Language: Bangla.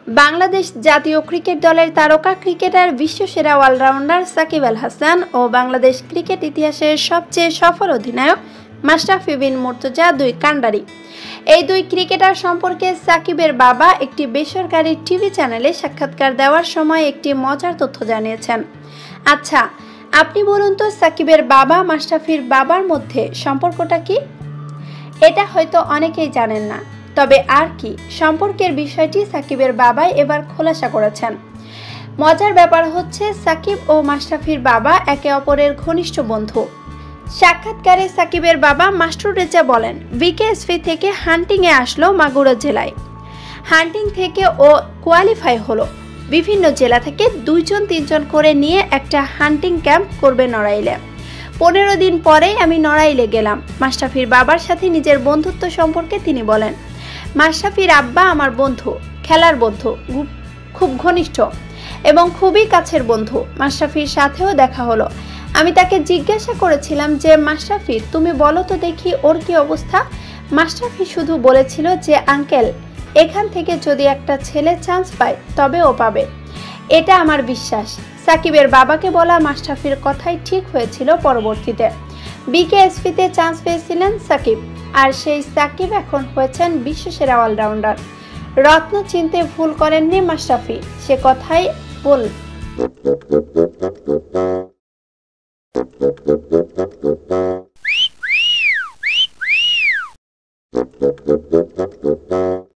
বাংলাদেশ জাতীয় ক্রিকেট দলের তারকা ক্রিকেটার বিশ্বসেরা অলরাউন্ডার সাকিব আল হাসান ও বাংলাদেশ ক্রিকেট ইতিহাসের সবচেয়ে সফল অধিনায়ক মাশরাফি বিন মুর্তজা দুই কাণ্ডারি। এই দুই ক্রিকেটার সম্পর্কে সাকিবের বাবা একটি বেসরকারি টিভি চ্যানেলে সাক্ষাৎকার দেওয়ার সময় একটি মজার তথ্য জানিয়েছেন। আচ্ছা, আপনি বলুন তো সাকিবের বাবা মাশরাফির বাবার মধ্যে সম্পর্কটা কি? এটা হয়তো অনেকেই জানেন না, তবে আর কি সম্পর্কের বিষয়টি সাকিবের বাবাই এবার খোলাসা করেছেন। মজার ব্যাপার হচ্ছে সাকিব ও মাশরাফির বাবা একে অপরের ঘনিষ্ঠ বন্ধু। সাক্ষাৎকারে সাকিবের বাবা মাস্টুর রেজা বলেন, বিকেএসপি থেকে হান্টিংয়ে আসলো মাগুরা জেলায়। হান্টিং থেকে ও কোয়ালিফাই হলো। বিভিন্ন জেলা থেকে 2-3 করে নিয়ে একটা হান্টিং ক্যাম্প করবে নড়াইলে। 15 দিন পরেই আমি নড়াইলে গেলাম। মাশরাফির বাবার সাথে নিজের বন্ধুত্ব সম্পর্কে তিনি বলেন, মাশরাফির আব্বা আমার বন্ধু, খেলার বন্ধু, খুব ঘনিষ্ঠ এবং খুবই কাছের বন্ধু। মাশরাফির সাথেও দেখা হলো। আমি তাকে জিজ্ঞাসা করেছিলাম যে মাশরাফি, তুমি বলো তো দেখি ওর কি অবস্থা। মাশরাফি শুধু বলেছিল যে আঙ্কেল, এখান থেকে যদি একটা ছেলে চান্স পায় তবে ও পাবে, এটা আমার বিশ্বাস। সাকিবের বাবাকে বলা মাশরাফির কথাই ঠিক হয়েছিল। পরবর্তীতে বিকেএসপিতে চান্স পেয়েছিলেন সাকিব, আর সেই সাকিব এখন হয়েছেন বিশ্বসেরা অলরাউন্ডার। রত্ন চিনতে ভুল করেননি মাশরাফি, সে কথাই বল।